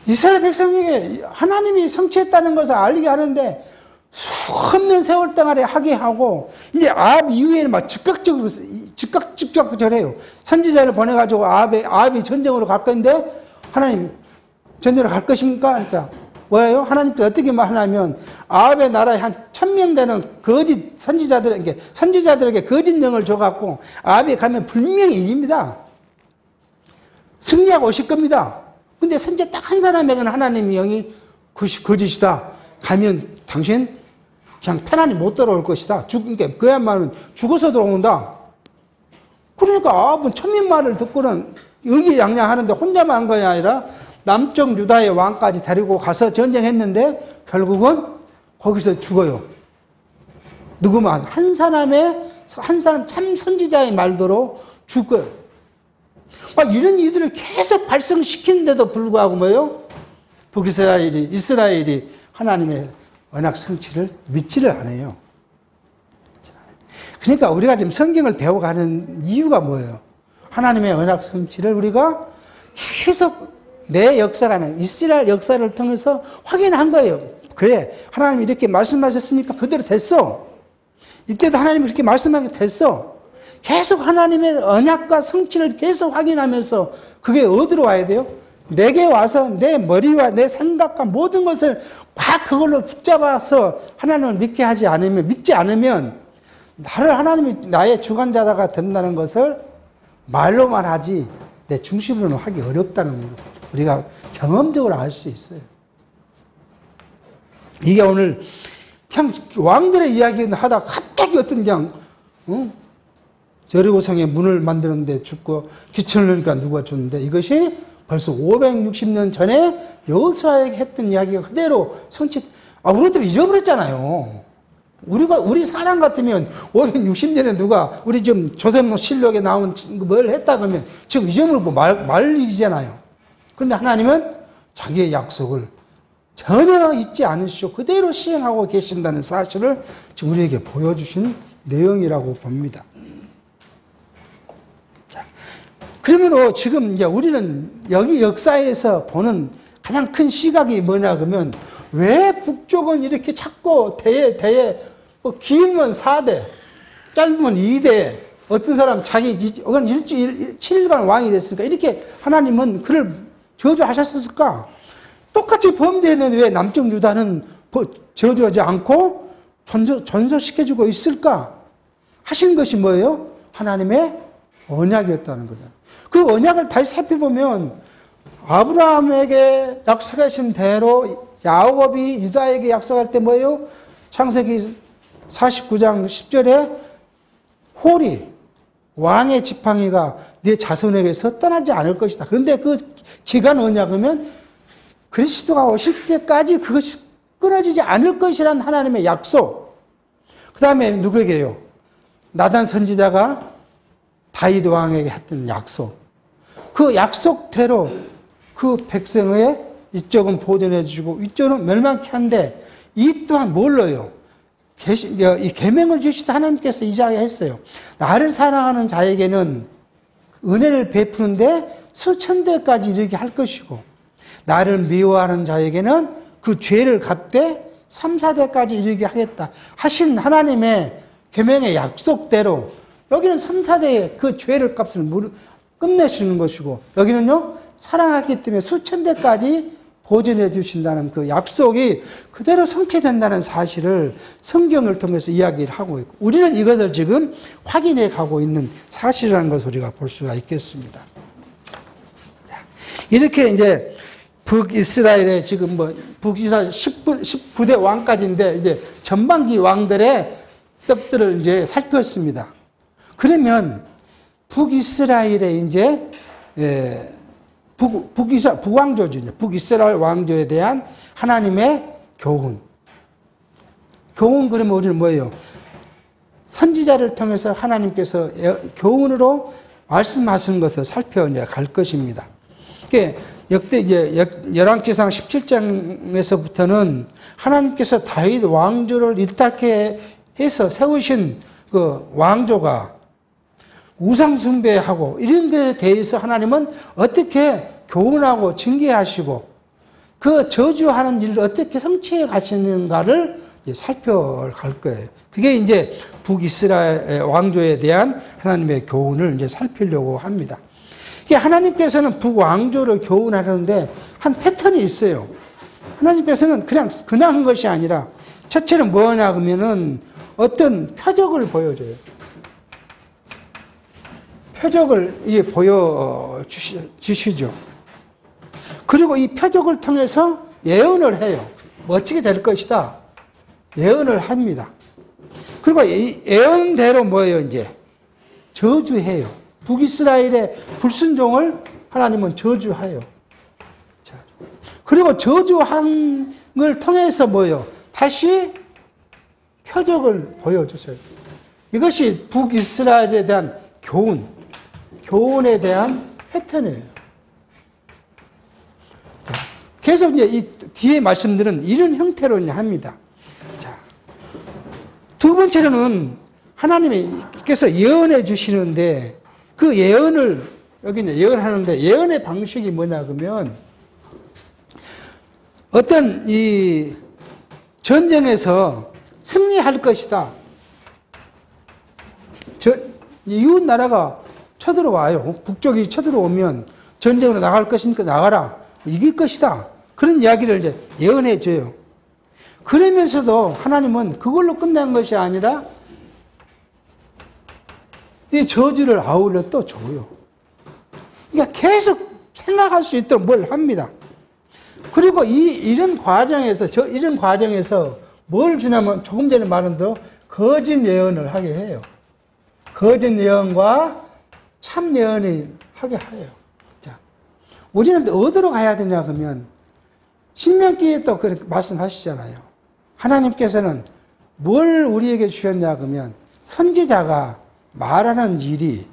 이스라엘 백성에게 하나님이 성취했다는 것을 알게 하는데 수없는 세월 동안에 하게 하고, 이제 아합 이후에는 막 즉각적으로 해요. 선지자를 보내가지고 아합이 전쟁으로 갈 건데, 하나님, 전쟁으로 갈 것입니까? 그러니까, 뭐예요? 하나님께 어떻게 말하냐면, 아합의 나라에 한 1000명 되는 거짓 선지자들에게 거짓 영을 줘갖고, 아합에 가면 분명히 이깁니다. 승리하고 오실 겁니다. 근데 선지자 딱 한 사람에게는 하나님의 영이 거짓이다. 가면 당신 그냥 편안히 못 돌아올 것이다. 그야말로 죽어서 들어온다. 그러니까 아합은 1000명 말을 듣고는 의기양양하는데 혼자만 한 것이 아니라 남쪽 유다의 왕까지 데리고 가서 전쟁했는데 결국은 거기서 죽어요. 누구만 한 사람 참 선지자의 말대로 죽어요. 이런 일들을 계속 발생시키는데도 불구하고 뭐예요? 이스라엘이 하나님의 언약 성취를 믿지를 않아요. 그러니까 우리가 지금 성경을 배워가는 이유가 뭐예요? 하나님의 언약 성취를 우리가 계속 내 역사가 아니라 이스라엘 역사를 통해서 확인한 거예요. 그래, 하나님이 이렇게 말씀하셨으니까 그대로 됐어. 이때도 하나님이 이렇게 말씀하니까 됐어. 계속 하나님의 언약과 성취를 계속 확인하면서 그게 어디로 와야 돼요? 내게 와서 내 머리와 내 생각과 모든 것을 꽉 그걸로 붙잡아서 하나님을 믿지 않으면 하나님이 나의 주관자가 된다는 것을 말로만 하지 내 중심으로는 하기 어렵다는 것을 우리가 경험적으로 알 수 있어요. 이게 오늘 그냥 왕들의 이야기를 하다가 갑자기 여리고성의 문을 만드는데 죽고 기천을 넣으니까 누가 줬는데 이것이 벌써 560년 전에 여호수아에게 했던 이야기가 그대로 우리도 잊어버렸잖아요. 우리 사람 같으면 560년에 누가 우리 지금 조선실록에 나온 뭘 했다 그러면 지금 잊어버리고 말 일이잖아요. 그런데 하나님은 자기의 약속을 전혀 잊지 않으시고 그대로 시행하고 계신다는 사실을 지금 우리에게 보여주신 내용이라고 봅니다. 그러므로 지금 이제 우리는 여기 역사에서 보는 가장 큰 시각이 뭐냐 그러면 왜 북쪽은 이렇게 자꾸 길면 4대, 짧으면 2대, 어떤 사람 이건 일주일 7일간 왕이 됐으니까 이렇게 하나님은 그를 저주하셨을까? 똑같이 범죄했는데 왜 남쪽 유다는 저주하지 않고 전소시켜주고 있을까? 하신 것이 뭐예요? 하나님의 언약이었다는 거죠. 그 언약을 다시 살펴보면 아브라함에게 약속하신 대로 야곱이 유다에게 약속할 때 뭐예요? 창세기 49장 10절에 홀이 왕의 지팡이가 네 자손에게서 떠나지 않을 것이다. 그런데 그 기간은 뭐냐 그러면 그리스도가 오실 때까지 그것이 끊어지지 않을 것이라는 하나님의 약속. 그 다음에 누구에게요? 나단 선지자가 다윗 왕에게 했던 약속. 그 약속대로 그 백성의 이쪽은 보존해 주시고 이쪽은 멸망케 한데 이 또한 뭘로요? 이 계명을 주시다 하나님께서 이자에 했어요. 나를 사랑하는 자에게는 은혜를 베푸는데 수천 대까지 이르게 할 것이고 나를 미워하는 자에게는 그 죄를 갚되 3, 4대까지 이르게 하겠다 하신 하나님의 계명의 약속대로 여기는 3, 4대의 그 죄를 값을 끝내주는 것이고 여기는요 사랑하기 때문에 수천 대까지 보존해 주신다는 그 약속이 그대로 성취된다는 사실을 성경을 통해서 이야기를 하고 있고 우리는 이것을 지금 확인해 가고 있는 사실이라는 것을 우리가 볼 수가 있겠습니다. 이렇게 이제 북이스라엘의 지금 북이스라엘 19대 왕까지인데 이제 전반기 왕들의 떡들을 이제 살폈습니다. 그러면 북이스라엘의 이제 북왕조죠. 북이스라엘 왕조에 대한 하나님의 교훈. 교훈 그러면 우리는 뭐예요? 선지자를 통해서 하나님께서 교훈으로 말씀하시는 것을 살펴갈 것입니다. 역대 이제 열왕기상 17장에서부터는 하나님께서 다윗 왕조를 일탈케 해서 세우신 그 왕조가 우상숭배하고 이런 것에 대해서 하나님은 어떻게 교훈하고 징계하시고 그 저주하는 일을 어떻게 성취해 가시는가를 살펴갈 거예요. 그게 이제 북이스라엘 왕조에 대한 하나님의 교훈을 이제 살피려고 합니다. 이게 하나님께서는 북왕조를 교훈하는데 한 패턴이 있어요. 하나님께서는 그냥 한 것이 아니라 첫째는 뭐냐 그러면은 어떤 표적을 보여줘요. 표적을 이제 보여주시죠. 그리고 이 표적을 통해서 예언을 해요. 어떻게 될 것이다. 예언을 합니다. 그리고 이 예언대로 뭐예요, 이제? 저주해요. 북이스라엘의 불순종을 하나님은 저주해요. 그리고 저주한 걸 통해서 뭐예요? 다시 표적을 보여주세요. 이것이 북이스라엘에 대한 교훈에 대한 패턴이에요. 계속 이제 이 뒤에 말씀들은 이런 형태로 합니다. 자, 두 번째로는 하나님께서 예언해 주시는데 그 예언을 여기는 예언하는데 예언의 방식이 뭐냐 그러면 어떤 이 전쟁에서 승리할 것이다. 이웃 나라가 쳐들어와요. 북쪽이 쳐들어오면 전쟁으로 나갈 것입니까? 나가라. 이길 것이다. 그런 이야기를 이제 예언해 줘요. 그러면서도 하나님은 그걸로 끝난 것이 아니라 이 저주를 아울러 또 줘요. 그러니까 계속 생각할 수 있도록 뭘 합니다. 그리고 이런 과정에서 뭘 주냐면 조금 전에 말한 대로 거짓 예언을 하게 해요. 거짓 예언과 참 예언을 하게 해요. 자, 우리는 어디로 가야 되냐 그러면 신명기에 또 그렇게 말씀하시잖아요. 하나님께서는 뭘 우리에게 주셨냐 그러면 선지자가 말하는 일이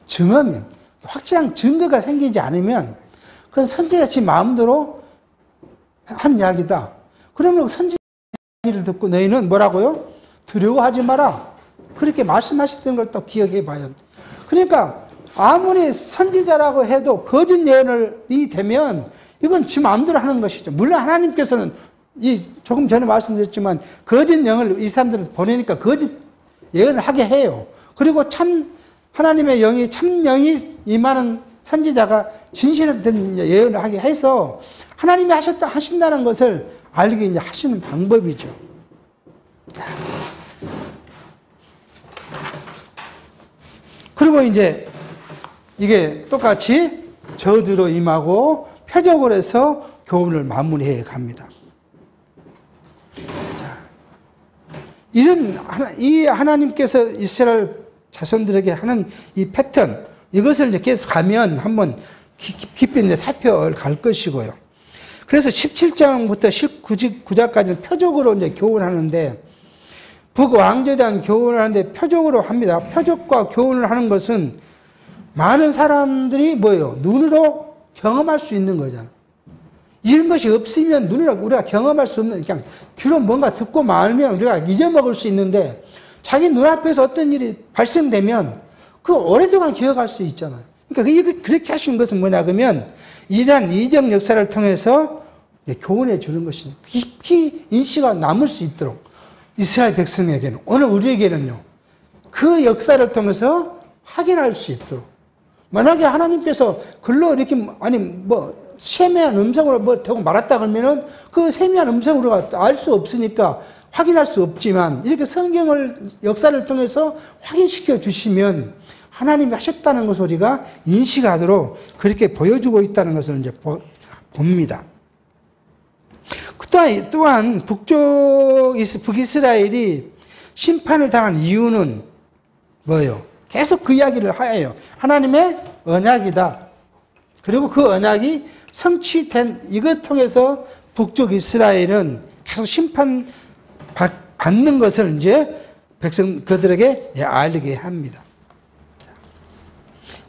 증언, 확실한 증거가 생기지 않으면 그건 선지자 지 마음대로 한 이야기다. 그러면 선지자 얘기를 듣고 너희는 뭐라고요? 두려워하지 마라. 그렇게 말씀하셨던 걸 또 기억해 봐요. 그러니까 아무리 선지자라고 해도 거짓 예언이 되면 이건 지 마음대로 하는 것이죠. 물론 하나님께서는 조금 전에 말씀드렸지만 거짓 영을 이 사람들을 보내니까 거짓 예언을 하게 해요. 그리고 참 하나님의 영이 참 영이 임하는 선지자가 진실된 예언을 하게 해서 하나님이 하신다는 것을 알게 이제 하시는 방법이죠. 그리고 이제 이게 똑같이 저주로 임하고 표적으로 해서 교훈을 마무리해 갑니다. 자, 이 하나님께서 이스라엘 자손들에게 하는 이 패턴, 이것을 이제 계속 가면 한번 깊이 이제 살펴갈 것이고요. 그래서 17장부터 19장까지는 표적으로 이제 교훈하는데, 북왕조에 대한 교훈을 하는데 표적으로 합니다. 표적과 교훈을 하는 것은 많은 사람들이 뭐예요? 눈으로 경험할 수 있는 거잖아요. 이런 것이 없으면 눈으로 우리가 경험할 수 없는, 그냥 귀로 뭔가 듣고 말면 우리가 잊어먹을 수 있는데, 자기 눈앞에서 어떤 일이 발생되면 그 오랫동안 기억할 수 있잖아요. 그러니까 그렇게 하신 것은 뭐냐 그러면 이러한 이적 역사를 통해서 교훈해 주는 것이죠. 깊이 인식가 남을 수 있도록 이스라엘 백성에게는, 오늘 우리에게는요, 그 역사를 통해서 확인할 수 있도록. 만약에 하나님께서 글로 이렇게, 세미한 음성으로 되고 말았다 그러면은 그 세미한 음성으로 알 수 없으니까 확인할 수 없지만, 이렇게 성경을, 역사를 통해서 확인시켜 주시면 하나님이 하셨다는 것을 우리가 인식하도록 그렇게 보여주고 있다는 것을 이제 봅니다. 또한 북이스라엘이 심판을 당한 이유는 뭐예요? 계속 그 이야기를 해요. 하나님의 언약이다. 그리고 그 언약이 성취된 이것 통해서 북쪽 이스라엘은 계속 심판 받는 것을 이제 그들에게 알게 합니다.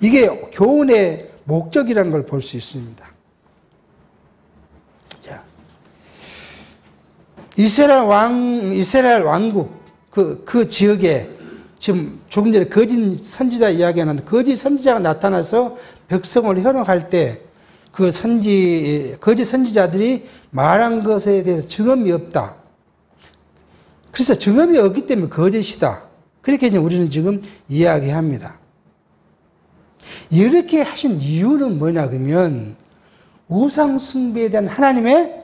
이게 교훈의 목적이라는 걸 볼 수 있습니다. 이스라엘 왕국, 그 지역에 지금 조금 전에 거짓 선지자 이야기하는데, 거짓 선지자가 나타나서 백성을 현혹할 때 그 거짓 선지자들이 말한 것에 대해서 증언이 없다. 그래서 증언이 없기 때문에 거짓이다. 그렇게 이제 우리는 지금 이야기합니다. 이렇게 하신 이유는 뭐냐 그러면 우상숭배에 대한 하나님의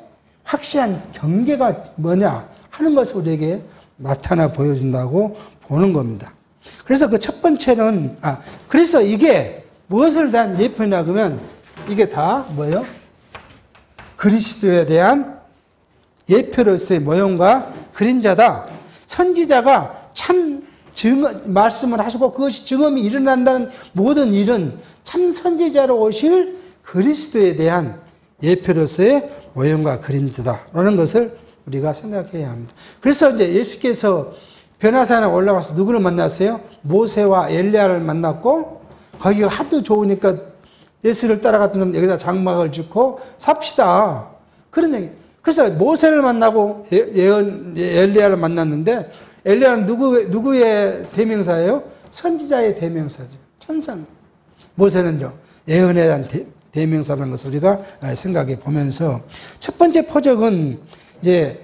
확실한 경계가 뭐냐 하는 것을 우리에게 나타나 보여준다고 보는 겁니다. 그래서 그 첫 번째는, 그래서 이게 무엇을 대한 예표냐 그러면 이게 다 뭐예요? 그리스도에 대한 예표로서의 모형과 그림자다. 선지자가 참 말씀을 하시고 그것이 증언이 일어난다는 모든 일은 참 선지자로 오실 그리스도에 대한 예표로서의 모형과 그림자다라는 것을 우리가 생각해야 합니다. 그래서 이제 예수께서 변화산에 올라가서 누구를 만났어요? 모세와 엘리야를 만났고, 거기가 하도 좋으니까 예수를 따라갔던 사람 여기다 장막을 짓고 삽시다. 그런 얘기. 그래서 모세를 만나고 엘리야를 만났는데, 엘리야는 누구의 대명사예요? 선지자의 대명사죠. 천사. 모세는요, 예언에 대한 대명사라는 것을 우리가 생각해 보면서, 첫 번째 표적은 이제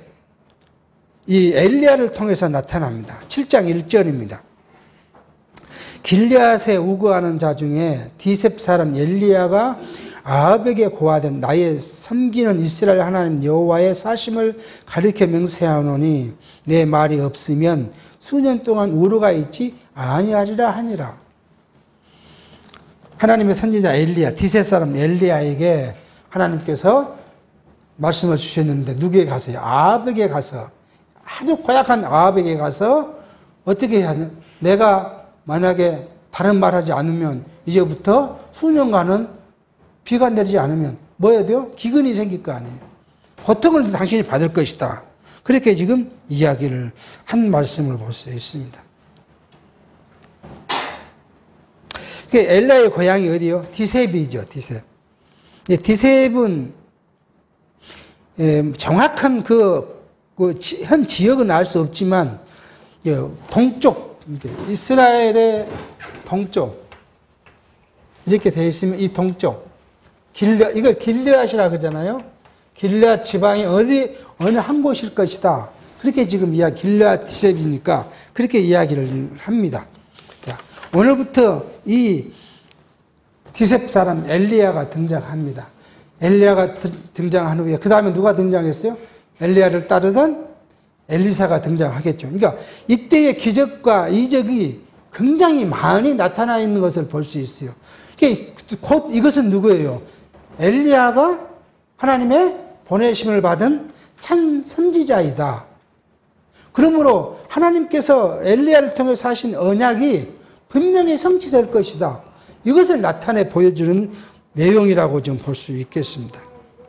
이 엘리야를 통해서 나타납니다. 7장 1절입니다. 길르앗에 우거하는 자 중에 디셉 사람 엘리야가 아합에게 고하된 나의 섬기는 이스라엘 하나님 여호와의 사심을 가리켜 맹세하노니 내 말이 없으면 수년 동안 우루가 있지 아니하리라 하니라. 하나님의 선지자 엘리야, 디셉 사람 엘리야에게 하나님께서 말씀을 주셨는데 누구에게 가서요? 아합에게 가서, 아주 고약한 아합에게 가서 어떻게 해야 하냐? 내가 만약에 다른 말 하지 않으면 이제부터 수년간은 비가 내리지 않으면 뭐 해야 돼요? 기근이 생길 거 아니에요. 고통을 당신이 받을 것이다. 그렇게 지금 이야기를 한 말씀을 볼 수 있습니다. 엘리야의 고향이 어디요? 디셉이죠. 디셉. 디셉은 정확한 현 지역은 알 수 없지만 동쪽, 이스라엘의 동쪽 이렇게 되어 있으면 이 동쪽 이걸 길르앗이라 그러잖아요. 길르앗 지방이 어느 한 곳일 것이다. 그렇게 지금 길르앗 디셉이니까 그렇게 이야기를 합니다. 자, 오늘부터 이 디셉 사람 엘리야가 등장합니다. 엘리야가 등장한 후에 그 다음에 누가 등장했어요? 엘리야를 따르던 엘리사가 등장하겠죠. 그러니까 이때의 기적과 이적이 굉장히 많이 나타나 있는 것을 볼 수 있어요. 곧 이것은 누구예요? 엘리야가 하나님의 보내심을 받은 참 선지자이다. 그러므로 하나님께서 엘리야를 통해서 하신 언약이 분명히 성취될 것이다. 이것을 나타내 보여주는 내용이라고 좀 볼 수 있겠습니다.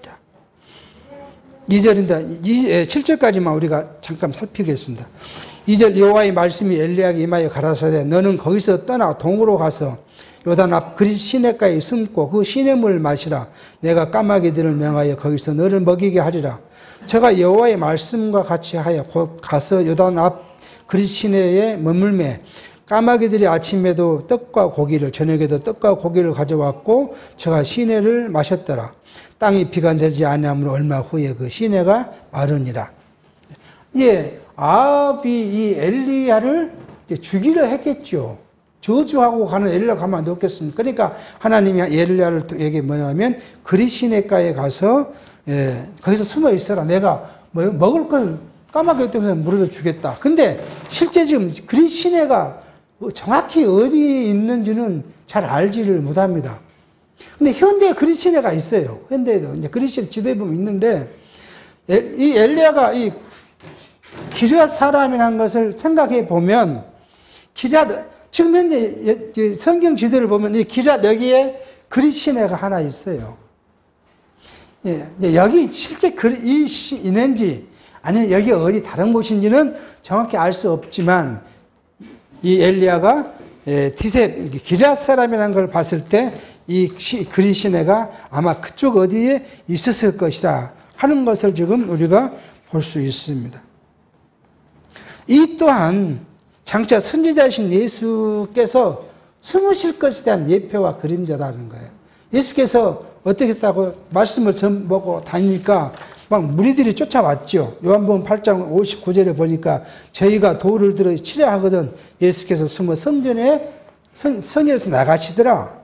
자, 2절입니다. 7절까지만 우리가 잠깐 살피겠습니다. 2절 여호와의 말씀이 엘리야에게 임하여 가라사대 너는 거기서 떠나 동으로 가서 요단 앞 그리 시내가에 숨고 그 시내물을 마시라. 내가 까마귀들을 명하여 거기서 너를 먹이게 하리라. 제가 여호와의 말씀과 같이 하여 곧 가서 요단 앞 그리 시내에 머물매 까마귀들이 아침에도 떡과 고기를 저녁에도 떡과 고기를 가져왔고 제가 시내를 마셨더라. 땅이 비가 내리지 아니하므로 얼마 후에 그 시내가 마르니라. 예, 아합이 이 엘리야를 죽이려 했겠죠. 저주하고 가는 엘리야가 가만 놓겠습니까? 그러니까 하나님이 엘리야에게 뭐냐면 그리 시내가에 가서 거기서 숨어 있어라. 내가 먹을 걸 까마귀 때문에 물어도 주겠다. 근데 실제 지금 그리 시내가 정확히 어디 있는지는 잘 알지를 못합니다. 근데 현대에 그리 시내가 있어요. 현대에도 이제 그리 시내 지도에 보면 있는데 이 엘리야가 이 기럇 사람이라는 것을 생각해 보면 지금 현재 성경 지도를 보면 이 기럇 여기에 그리 시내가 하나 있어요. 예, 여기 실제 이 있는지 아니면 여기 어디 다른 곳인지는 정확히 알 수 없지만 이 엘리야가 기럇 사람이라는 걸 봤을 때 이 그리 시내가 아마 그쪽 어디에 있었을 것이다 하는 것을 지금 우리가 볼 수 있습니다. 이 또한 장차 선지자이신 예수께서 숨으실 것에 대한 예표와 그림자라는 거예요. 예수께서 어떻게 했다고 말씀을 전보고 다니니까 막 무리들이 쫓아왔죠. 요한복음 8장 59절에 보니까 저희가 돌을 들어 치려 하거든 예수께서 숨어 성전에서 나가시더라.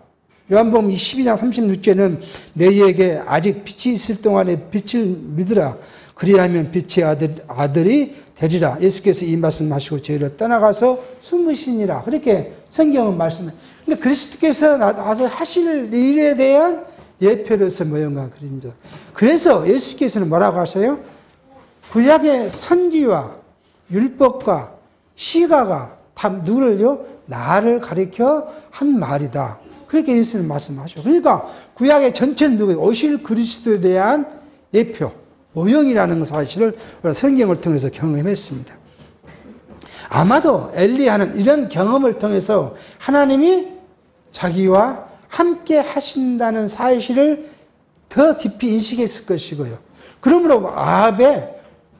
요한복음 22장 36절에는 너희에게 아직 빛이 있을 동안에 빛을 믿으라. 그리하면 빛의 아들이 되리라. 예수께서 이 말씀하시고 저희를 떠나가서 숨으시니라. 그렇게 성경은 말씀해. 근데 그리스도께서 나서 하실 일에 대한 예표로서 모형과 그림자. 그래서 예수께서는 뭐라고 하세요? 구약의 선지와 율법과 시가가 다 누구를요? 나를 가리켜 한 말이다. 그렇게 예수님 말씀하셔. 그러니까 구약의 전체는 누구예요? 오실 그리스도에 대한 예표, 모형이라는 사실을 성경을 통해서 경험했습니다. 아마도 엘리야는 이런 경험을 통해서 하나님이 자기와 함께 하신다는 사실을 더 깊이 인식했을 것이고요. 그러므로 아합의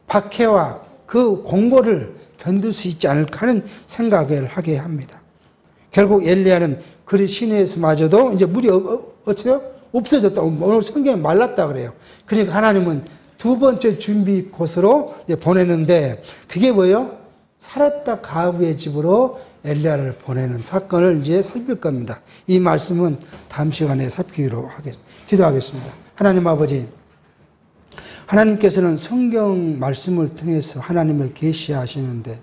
박해와 그 공고를 견딜 수 있지 않을까 하는 생각을 하게 합니다. 결국 엘리야는 그리 시내에서마저도 이제 물이 어째요? 없어졌다. 오늘 성경에 말랐다 그래요. 그러니까 하나님은 두 번째 준비 곳으로 보내는데 그게 뭐예요? 사렙다 가브의 집으로 엘리야를 보내는 사건을 이제 살필 겁니다. 이 말씀은 다음 시간에 살피기로 하겠습니다. 기도하겠습니다. 하나님 아버지, 하나님께서는 성경 말씀을 통해서 하나님을 계시하시는데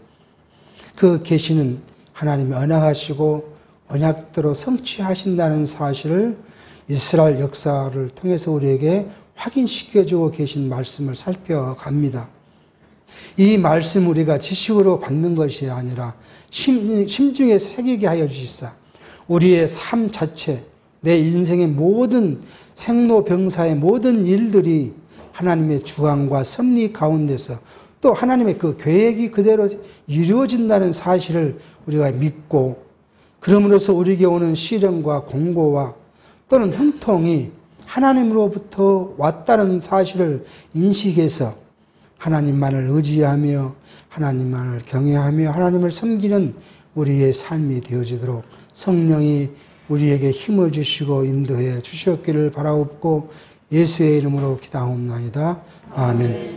그 계시는 하나님이 언약하시고 언약대로 성취하신다는 사실을 이스라엘 역사를 통해서 우리에게 확인시켜주고 계신 말씀을 살펴갑니다. 이 말씀 우리가 지식으로 받는 것이 아니라 심중에 새기게 하여 주시사 우리의 삶 자체, 내 인생의 모든 생로병사의 모든 일들이 하나님의 주관과 섭리 가운데서 또 하나님의 그 계획이 그대로 이루어진다는 사실을 우리가 믿고 그럼으로써 우리에게 오는 시련과 공고와 또는 형통이 하나님으로부터 왔다는 사실을 인식해서 하나님만을 의지하며 하나님만을 경외하며 하나님을 섬기는 우리의 삶이 되어지도록 성령이 우리에게 힘을 주시고 인도해 주셨기를 바라옵고 예수의 이름으로 기도하옵나이다. 아멘.